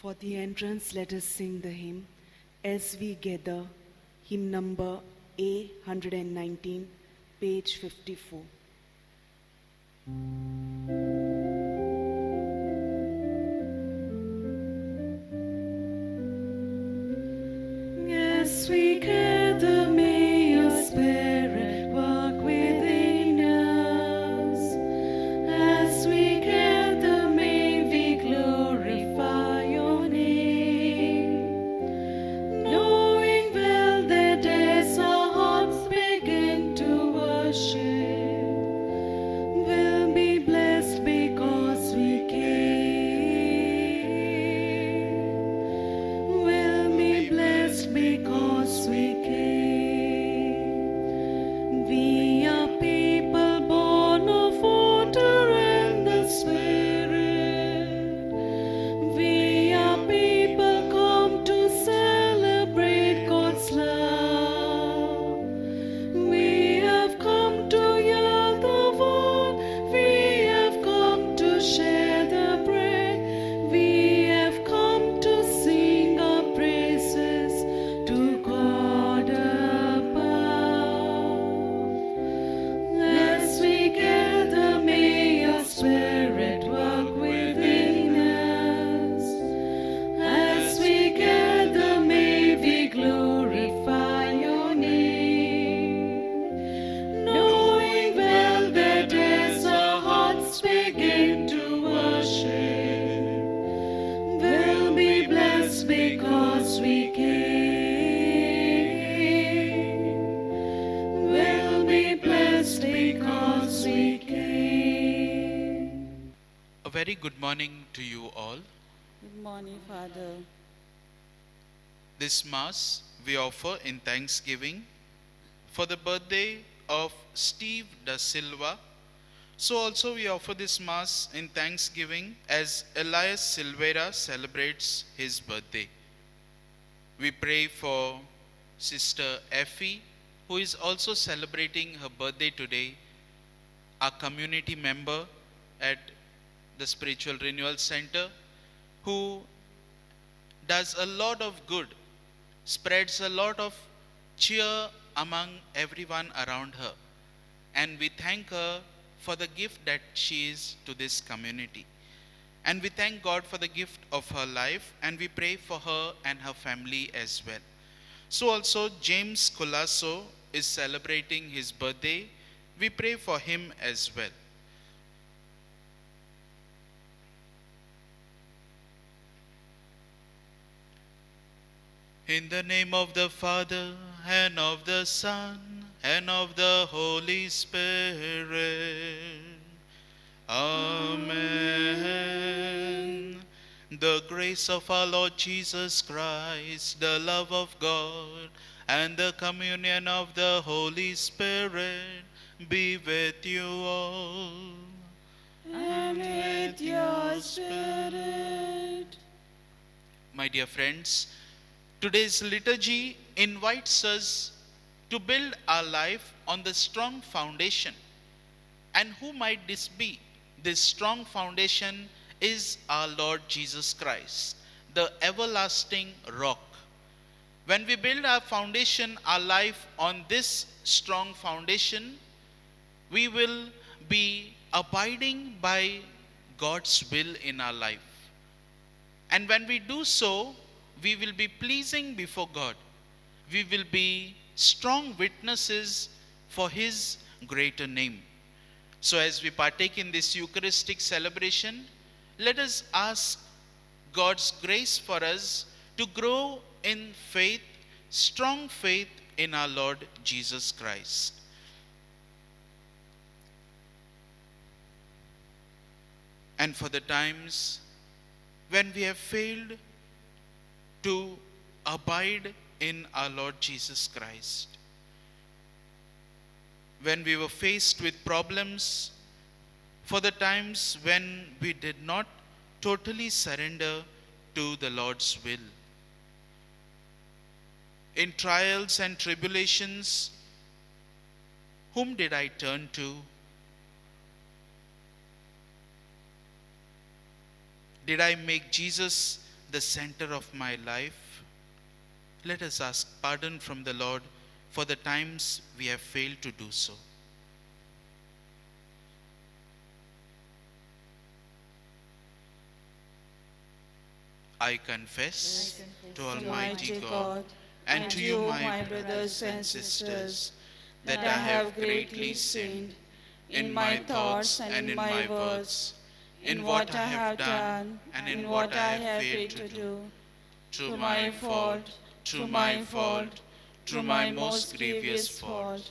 For the entrance, let us sing the hymn, As We Gather, hymn number A119, page 54. As we gather, may your Spirit work within us. As we gather, may we glorify your name. Knowing well that as our hearts begin to worship, we'll be blessed because we came. We'll be blessed because we came. We are people born of water and the Spirit. We are people come to celebrate God's love. We have come to hear the word. We have come to share the bread. We have come to sing our praises to God above. As we gather, may your Spirit work within us. As we gather, may we glorify your name. Knowing well that as our hearts begin to worship, we'll be blessed because we came. We'll be blessed because we came. A very good morning to you all. Good morning, Father. This Mass we offer in thanksgiving for the birthday of Steve da Silva. So also we offer this Mass in thanksgiving as Elias Silveira celebrates his birthday. We pray for Sister Effie, who is also celebrating her birthday today, a community member at the Spiritual Renewal Center, who does a lot of good, spreads a lot of cheer among everyone around her. And we thank her for the gift that she is to this community. And we thank God for the gift of her life, and we pray for her and her family as well. So also James Colasso is celebrating his birthday. We pray for him as well. In the name of the Father, and of the Son, and of the Holy Spirit. Amen. The grace of our Lord Jesus Christ, the love of God, and the communion of the Holy Spirit be with you all. And with your spirit. My dear friends, today's liturgy invites us to build our life on the strong foundation. And who might this be? This strong foundation is our Lord Jesus Christ, the everlasting rock. When we build our foundation, our life on this strong foundation, we will be abiding by God's will in our life. And when we do so, we will be pleasing before God. We will be strong witnesses for His greater name. So as we partake in this Eucharistic celebration, let us ask God's grace for us to grow in faith, strong faith in our Lord Jesus Christ. And for the times when we have failed to abide in our Lord Jesus Christ, when we were faced with problems, for the times when we did not totally surrender to the Lord's will. In trials and tribulations, whom did I turn to? Did I make Jesus the center of my life, let us ask pardon from the Lord for the times we have failed to do so. I confess to Almighty God and to you, my brothers and sisters, that I have greatly sinned in my thoughts and in my words, in what I have done and in what I have failed to do, through my fault, through my fault, through my most grievous fault.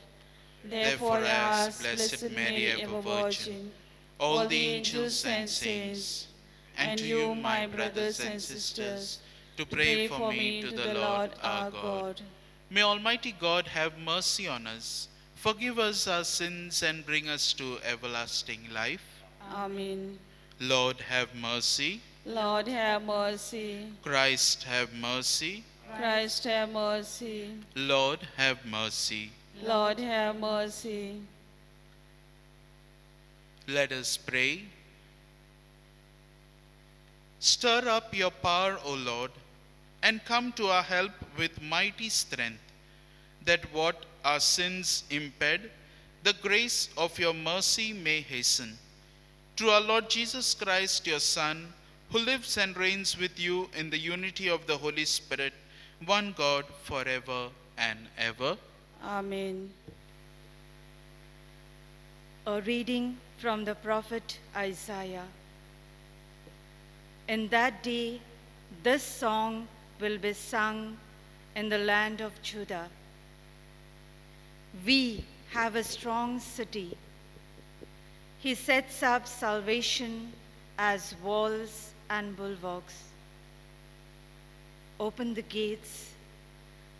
Therefore I ask Blessed Mary, ever Virgin, all the angels and saints, and to you, my brothers and sisters, to pray for me to the Lord our God. May Almighty God have mercy on us, forgive us our sins, and bring us to everlasting life. Amen. Lord, have mercy. Lord, have mercy. Christ, have mercy. Christ, have mercy. Lord, have mercy. Lord, have mercy. Let us pray. Stir up your power, O Lord, and come to our help with mighty strength, that what our sins impede, the grace of your mercy may hasten. Through our Lord Jesus Christ, your Son, who lives and reigns with you in the unity of the Holy Spirit, one God, forever and ever. Amen. A reading from the prophet Isaiah. In that day, this song will be sung in the land of Judah. We have a strong city. He sets up salvation as walls and bulwarks. Open the gates,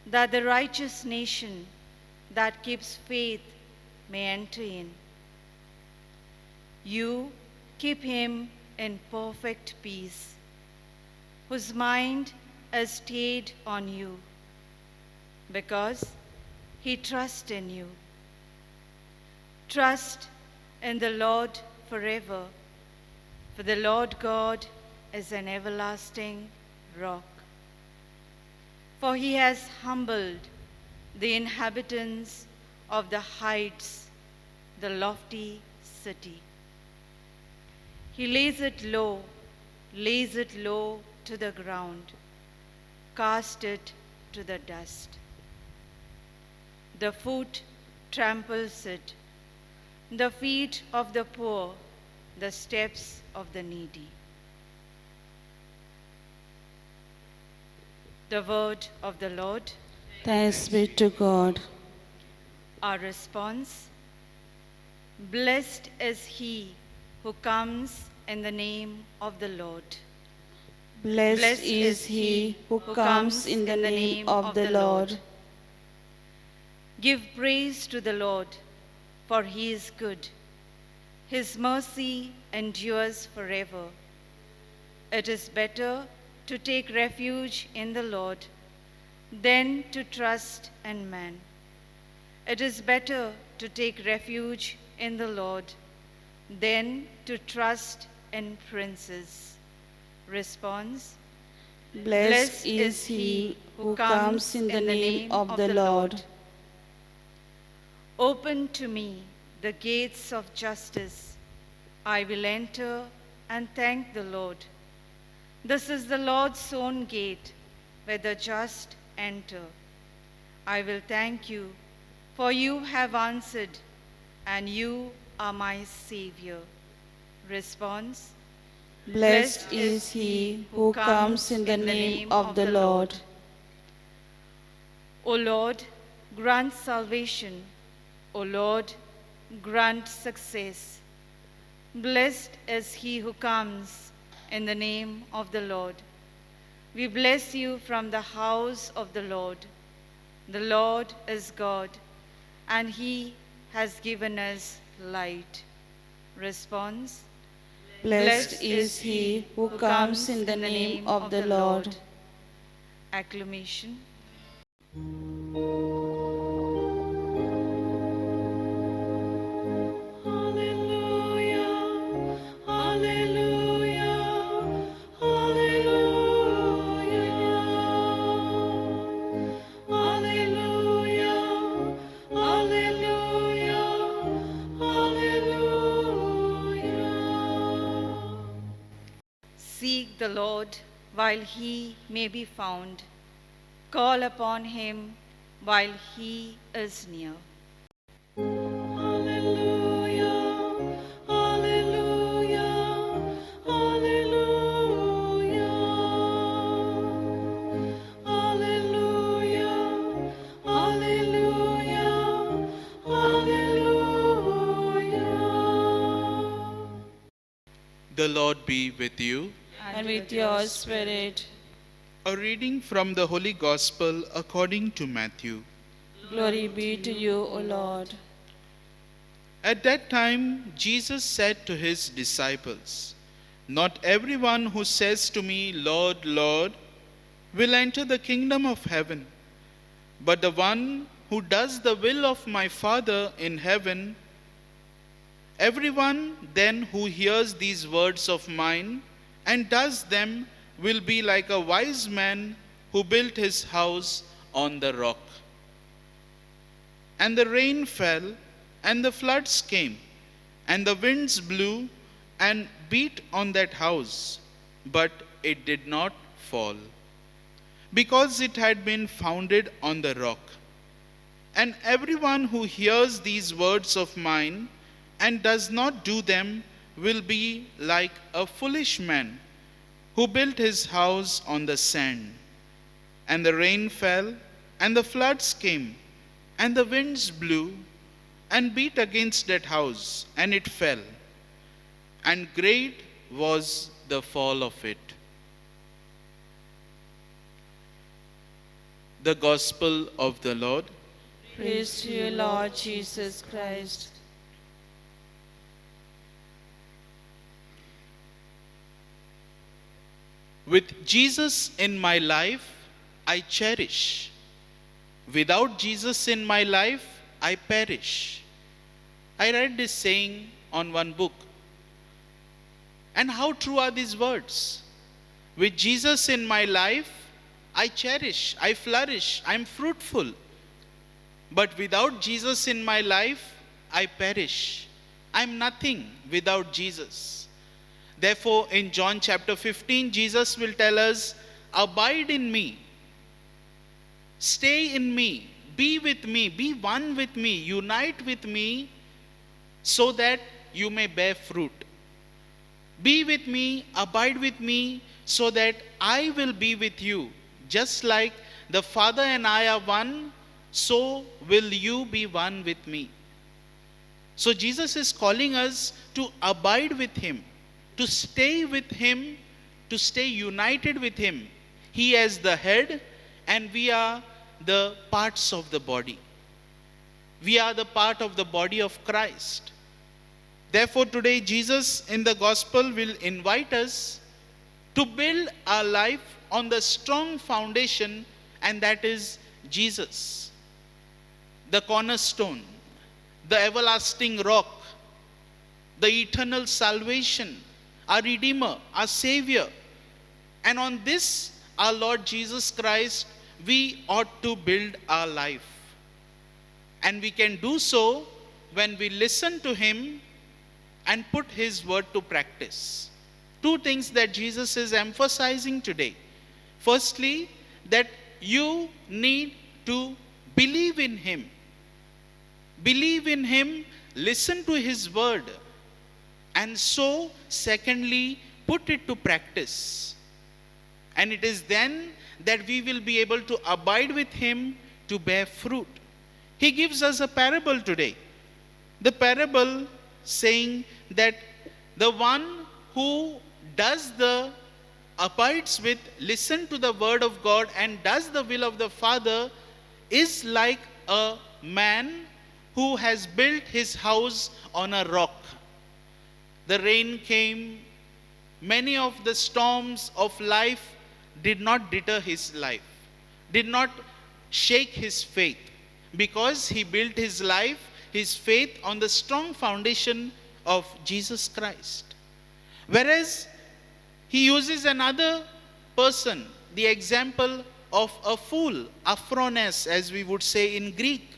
that the righteous nation that keeps faith may enter in. You keep him in perfect peace, whose mind is stayed on you, because he trusts in you. Trust in the Lord forever, for the Lord God is an everlasting rock. For he has humbled the inhabitants of the heights, the lofty city. He lays it low to the ground, cast it to the dust. The foot tramples it, the feet of the poor, the steps of the needy. The word of the Lord. Thanks be to God. Our response: Blessed is he who comes in the name of the Lord. Blessed is he who comes in the name of the Lord. Give praise to the Lord, for he is good. His mercy endures forever. It is better to take refuge in the Lord than to trust in man. It is better to take refuge in the Lord than to trust in princes. Response: Blessed is he who comes in the name of the Lord. Open to me the gates of justice. I will enter and thank the Lord. This is the Lord's own gate, where the just enter. I will thank you, for you have answered, and you are my Savior. Response: Blessed is he who comes in the name of the Lord. O Lord, grant salvation. O Lord, grant success. Blessed is he who comes in the name of the Lord. We bless you from the house of the Lord. The Lord is God, and he has given us light. Response: Blessed is he who comes in the name of the Lord. Acclamation. Hallelujah, hallelujah, hallelujah. the Lord while he may be found. Call upon him while he is near. Hallelujah, hallelujah, hallelujah. Hallelujah, hallelujah, hallelujah. The Lord be with you. And with your spirit. A reading from the Holy Gospel according to Matthew. Glory be to you, O Lord. At that time, Jesus said to his disciples, "Not everyone who says to me, 'Lord, Lord,' will enter the kingdom of heaven, but the one who does the will of my Father in heaven. Everyone then who hears these words of mine and does them will be like a wise man who built his house on the rock. And the rain fell, and the floods came, and the winds blew and beat on that house, but it did not fall, because it had been founded on the rock. And everyone who hears these words of mine and does not do them will be like a foolish man who built his house on the sand. And the rain fell, and the floods came, and the winds blew and beat against that house, and it fell. And great was the fall of it." The Gospel of the Lord. Praise to you, Lord Jesus Christ. With Jesus in my life, I cherish. Without Jesus in my life, I perish. I read this saying on one book. And how true are these words? With Jesus in my life, I cherish, I flourish, I'm fruitful. But without Jesus in my life, I perish. I'm nothing without Jesus. Therefore, in John chapter 15, Jesus will tell us, "Abide in me, stay in me, be with me, be one with me, unite with me, so that you may bear fruit. Be with me, abide with me, so that I will be with you. Just like the Father and I are one, so will you be one with me." So Jesus is calling us to abide with him, to stay with him, to stay united with him. He as the head, and we are the parts of the body. We are the part of the body of Christ. Therefore, today Jesus in the gospel will invite us to build our life on the strong foundation, and that is Jesus, the cornerstone, the everlasting rock, the eternal salvation, our Redeemer, our Savior. And on this, our Lord Jesus Christ, we ought to build our life. And we can do so when we listen to him and put his word to practice. Two things that Jesus is emphasizing today. Firstly, that you need to believe in him. Believe in him, listen to his word. And so, secondly, put it to practice. And it is then that we will be able to abide with him to bear fruit. He gives us a parable today. The parable saying that the one who abides with, listen to the word of God and does the will of the Father is like a man who has built his house on a rock. The rain came, many of the storms of life did not deter his life, did not shake his faith, because he built his life, his faith on the strong foundation of Jesus Christ. Whereas he uses another person, the example of a fool, aphrones as we would say in Greek.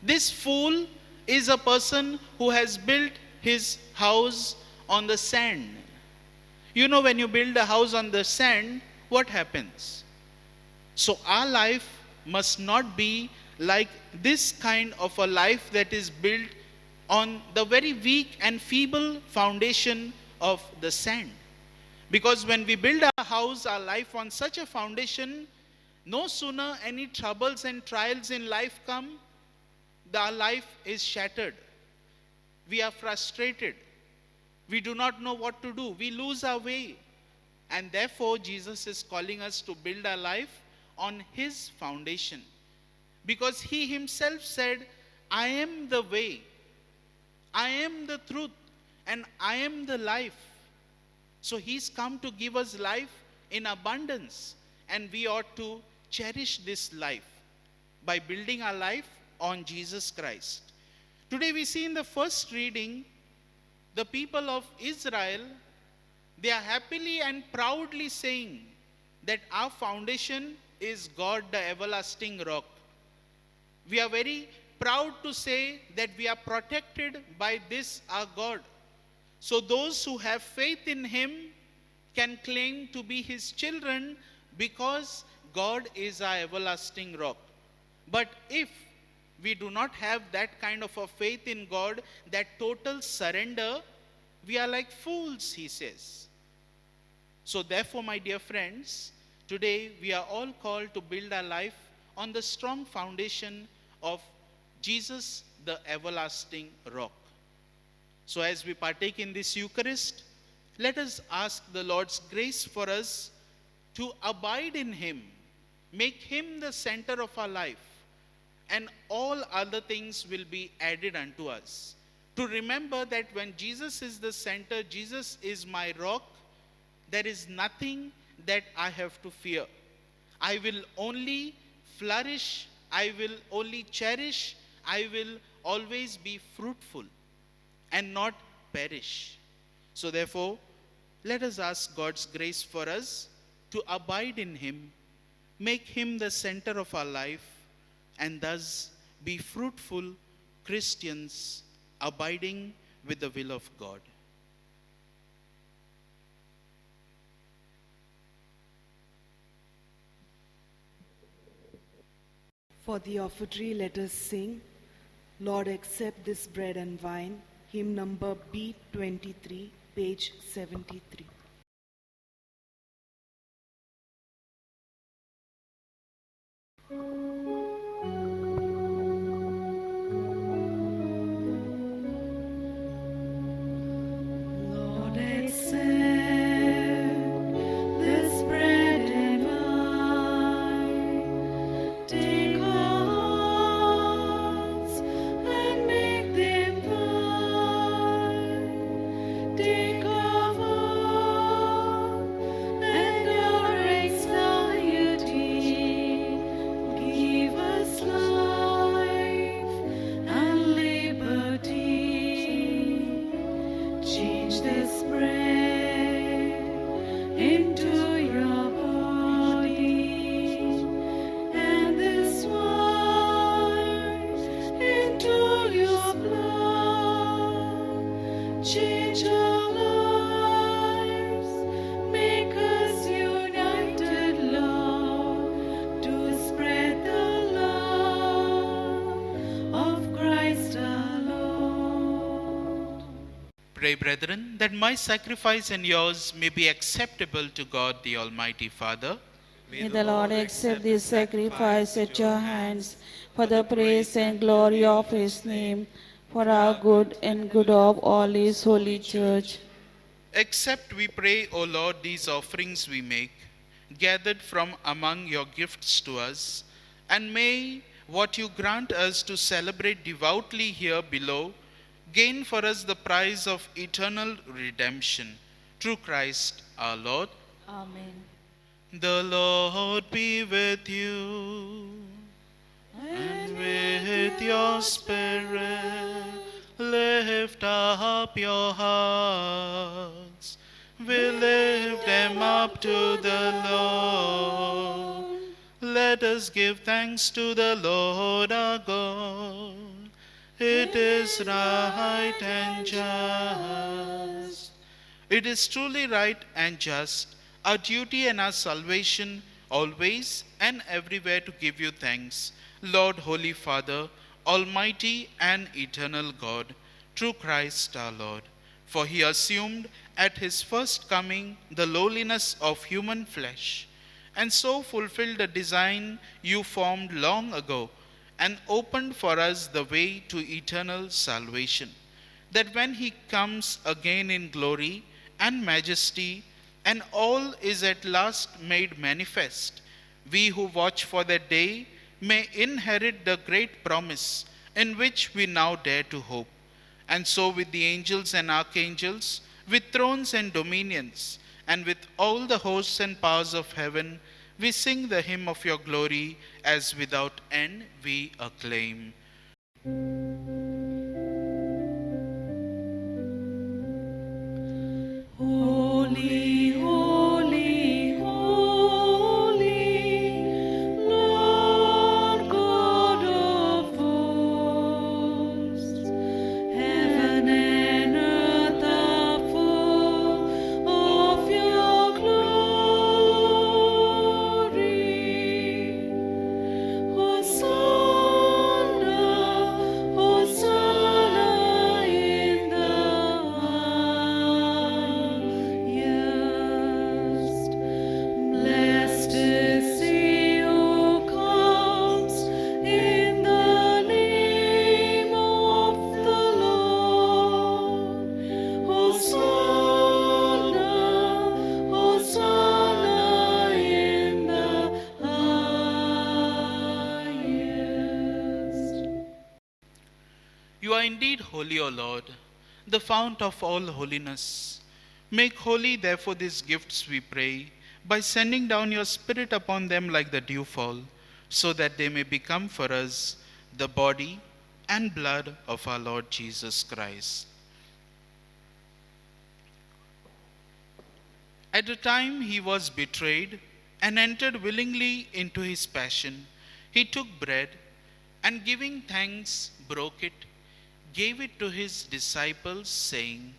This fool is a person who has built his house on the sand. You know, when you build a house on the sand, what happens? So our life must not be like this kind of a life that is built on the very weak and feeble foundation of the sand. Because when we build our house, our life on such a foundation, no sooner any troubles and trials in life come, our life is shattered. We are frustrated. We do not know what to do. We lose our way. And therefore, Jesus is calling us to build our life on his foundation. Because he himself said, I am the way, I am the truth, and I am the life. So he's come to give us life in abundance. And we ought to cherish this life by building our life on Jesus Christ. Today we see in the first reading, the people of Israel, they are happily and proudly saying that our foundation is God, the everlasting rock. We are very proud to say that we are protected by this our God. So those who have faith in him can claim to be his children because God is our everlasting rock. But if we do not have that kind of a faith in God, that total surrender, we are like fools, he says. So therefore, my dear friends, today we are all called to build our life on the strong foundation of Jesus, the everlasting rock. So as we partake in this Eucharist, let us ask the Lord's grace for us to abide in him, make him the center of our life, and all other things will be added unto us. To remember that when Jesus is the center, Jesus is my rock, there is nothing that I have to fear. I will only flourish, I will only cherish, I will always be fruitful and not perish. So therefore, let us ask God's grace for us to abide in him, make him the center of our life, and thus be fruitful Christians abiding with the will of God. For the offertory, let us sing, Lord, accept this bread and wine, hymn number B23, page 73. Lord, accept this bread and wine. Take our hearts and make them thine. Take our love and our anxiety. Give us life and liberty. Change this bread into your body and this wine into your blood. Change our lives, make us united, Lord, to spread the love of Christ our Lord. Pray, brethren, that my sacrifice and yours may be acceptable to God the Almighty Father. May the Lord accept this sacrifice at your hands for the praise and glory of his name, for our good and good of all his holy church. Accept, we pray, O Lord, these offerings we make, gathered from among your gifts to us, and may what you grant us to celebrate devoutly here below gain for us the prize of eternal redemption. Through Christ our Lord. Amen. The Lord be with you, and with your spirit. Lift up your hearts. We lift them up to the Lord. Let us give thanks to the Lord our God. It is right and just. It is truly right and just, our duty and our salvation, always and everywhere to give you thanks, Lord, Holy Father, Almighty and eternal God, through Christ our Lord. For he assumed at his first coming the lowliness of human flesh, and so fulfilled the design you formed long ago, and opened for us the way to eternal salvation, that when he comes again in glory and majesty, and all is at last made manifest, we who watch for that day may inherit the great promise in which we now dare to hope. And so with the angels and archangels, with thrones and dominions, and with all the hosts and powers of heaven, we sing the hymn of your glory, as without end we acclaim. Holy, holy, holy, Lord God of hosts, heaven and earth are full of your glory. Hosanna, Hosanna in the highest. Blessed is he who comes in the name of the Lord. Hosanna, Hosanna in the highest. You are indeed holy, O Lord, the fount of all holiness. Make holy, therefore, these gifts, we pray, by sending down your Spirit upon them like the dewfall, so that they may become for us the body and blood of our Lord Jesus Christ. At the time he was betrayed and entered willingly into his passion, he took bread and giving thanks, broke it, gave it to his disciples, saying,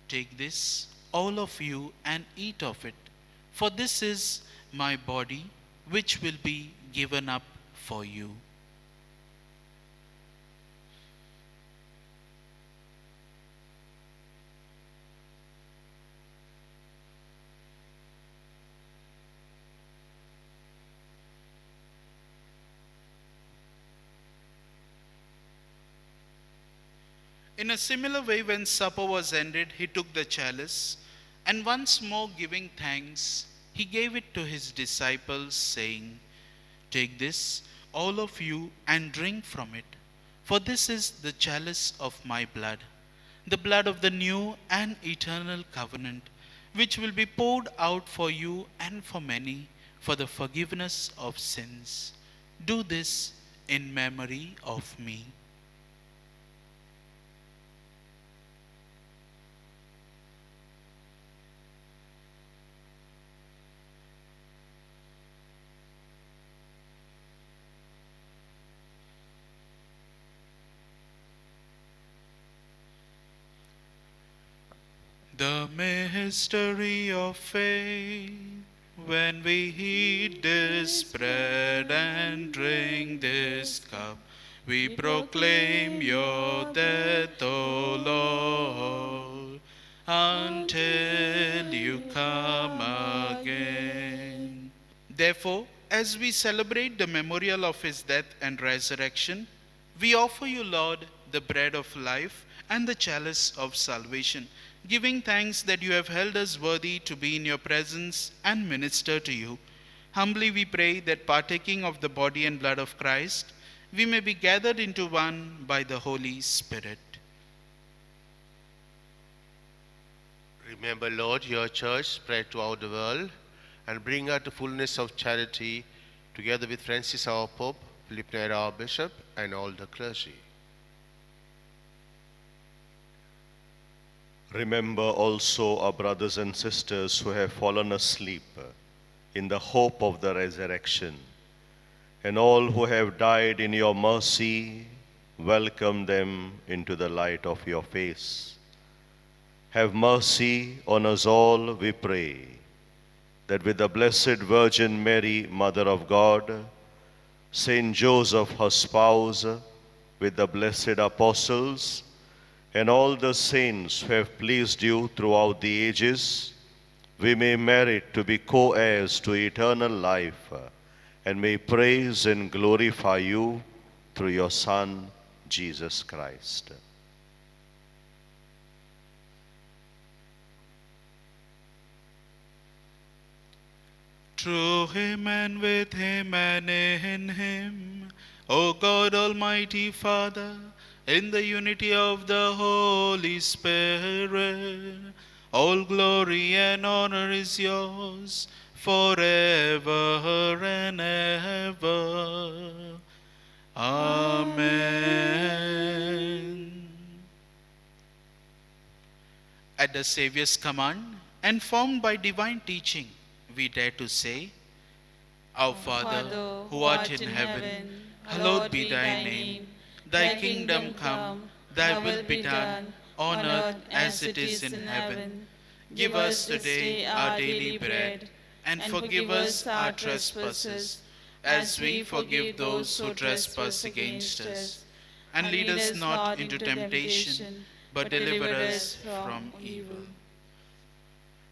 "Take this, all of you, and eat of it, for this is my body, which will be given up for you." In a similar way, when supper was ended, he took the chalice, and once more giving thanks, he gave it to his disciples, saying, "Take this, all of you, and drink from it, for this is the chalice of my blood, the blood of the new and eternal covenant, which will be poured out for you and for many for the forgiveness of sins. Do this in memory of me." The mystery of faith, when we eat this bread and drink this cup, we proclaim your death, O Lord, until you come again. Therefore, as we celebrate the memorial of his death and resurrection, we offer you, Lord, the bread of life and the chalice of salvation, giving thanks that you have held us worthy to be in your presence and minister to you. Humbly we pray that, partaking of the body and blood of Christ, we may be gathered into one by the Holy Spirit. Remember, Lord, your church spread throughout the world, and bring her to fullness of charity, together with Francis our Pope, Philip Neri our Bishop, and all the clergy. Remember also our brothers and sisters who have fallen asleep in the hope of the resurrection, and all who have died in your mercy, welcome them into the light of your face. Have mercy on us all, we pray, that with the Blessed Virgin Mary, Mother of God, Saint Joseph, her spouse, with the blessed apostles, and all the saints who have pleased you throughout the ages, we may merit to be co-heirs to eternal life, and may praise and glorify you through your Son, Jesus Christ. Through him and with him and in him, O God Almighty Father, in the unity of the Holy Spirit, all glory and honor is yours forever and ever. Amen. At the Saviour's command and formed by divine teaching, we dare to say, Our Father, who art in heaven, hallowed be thy name. Thy kingdom come, thy will be done, on earth as it is in heaven. Give us today our daily bread, and forgive us our trespasses, as we forgive those who trespass against us. And lead us not into temptation, but deliver us from evil.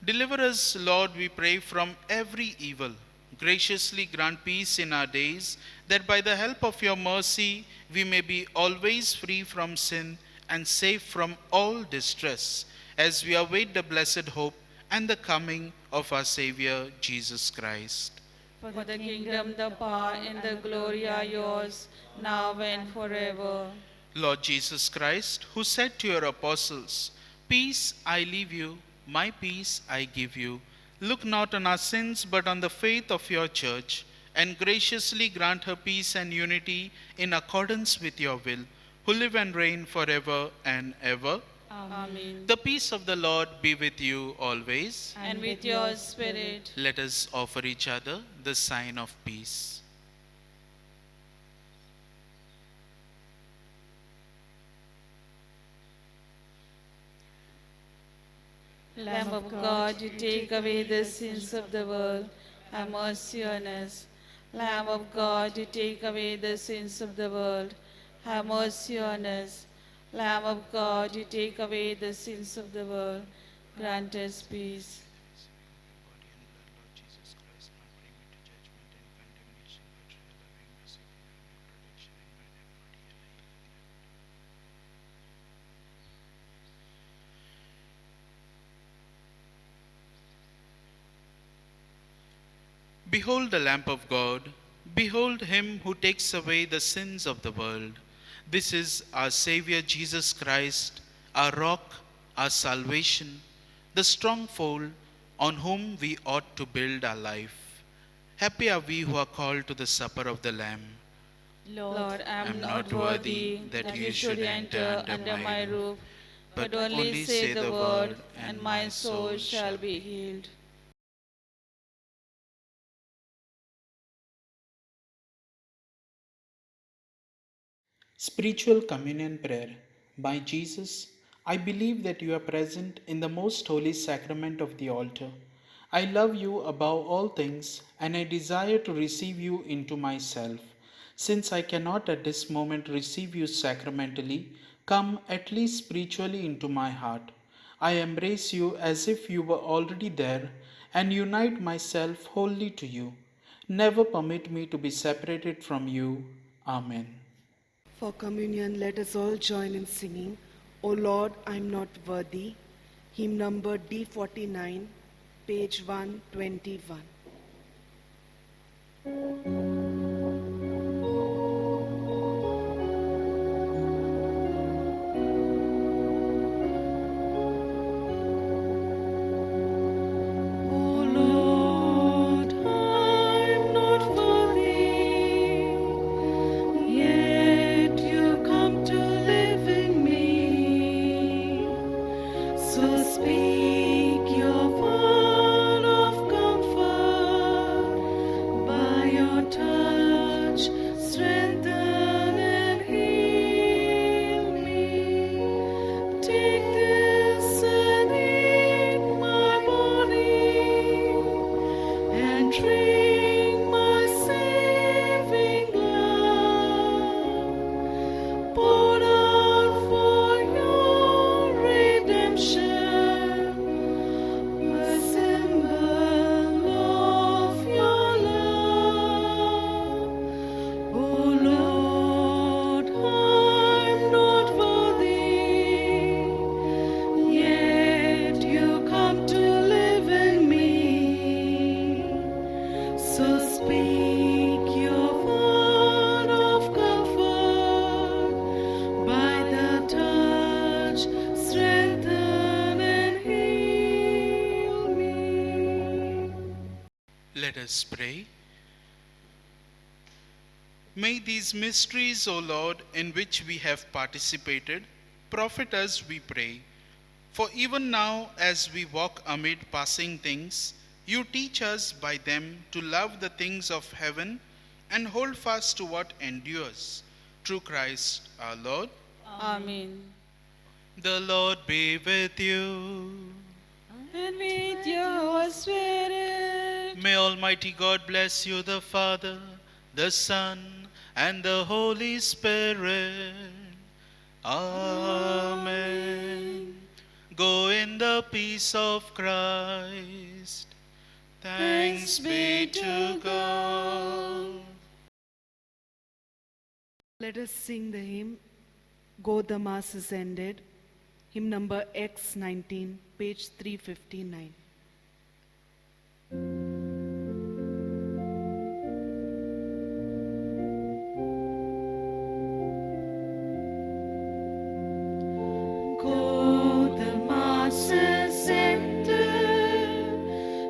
Deliver us, Lord, we pray, from every evil. Graciously grant peace in our days, that by the help of your mercy we may be always free from sin and safe from all distress, as we await the blessed hope and the coming of our Savior Jesus Christ. For the kingdom, the power, and the glory are yours, now and forever. Lord Jesus Christ, who said to your apostles, Peace I leave you, my peace I give you, look not on our sins but on the faith of your church, and graciously grant her peace and unity in accordance with your will, who live and reign forever and ever. Amen. The peace of the Lord be with you always. And with your spirit. Let us offer each other the sign of peace. Lamb of God, you take away the sins of the world, have mercy on us. Lamb of God, you take away the sins of the world, have mercy on us. Lamb of God, you take away the sins of the world, grant us peace. Behold the Lamb of God, behold him who takes away the sins of the world. This is our Savior Jesus Christ, our rock, our salvation, the stronghold on whom we ought to build our life. Happy are we who are called to the supper of the Lamb. Lord, I am I'm not worthy that you should enter under my roof, but only say the word, and my soul shall be healed. Spiritual Communion Prayer. By Jesus, I believe that you are present in the most holy sacrament of the altar. I love you above all things, and I desire to receive you into myself. Since I cannot at this moment receive you sacramentally, come at least spiritually into my heart. I embrace you as if you were already there, and unite myself wholly to you. Never permit me to be separated from you. Amen. For communion, let us all join in singing, O Lord, I'm not worthy. Hymn number D49, page 121. So speak your word of comfort. Speak your word of comfort, by the touch strengthen and heal me. Let us pray. May these mysteries, O Lord, in which we have participated, profit us, we pray. For even now, as we walk amid passing things, you teach us by them to love the things of heaven and hold fast to what endures. Through Christ our Lord. Amen. The Lord be with you. And with your spirit. May Almighty God bless you, the Father, the Son, and the Holy Spirit. Amen. Go in the peace of Christ. Thanks be to God. Let us sing the hymn, Go the Mass is Ended, hymn number X19, page 359. Go, the Mass is ended,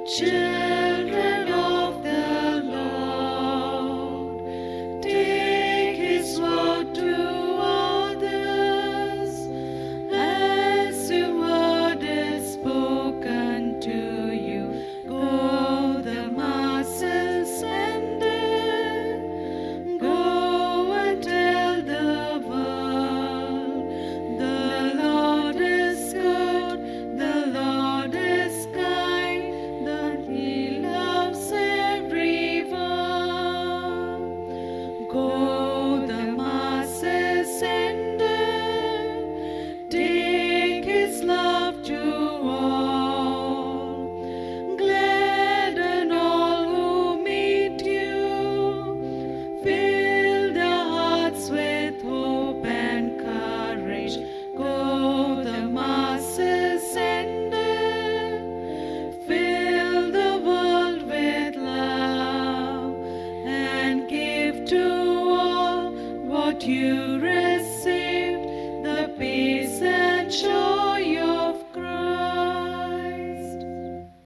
children of the Lord, take His word to others, as the word is spoken to you. Go, the Mass is ended, go and tell the world, the Lord is good, the Lord is kind, that He loves everyone. Go, the Mass is ended, take His love to all, gladden all who meet you, fill their hearts with hope and courage. Go, the Mass is ended, fill the world with love, and give to all what you received, the peace and joy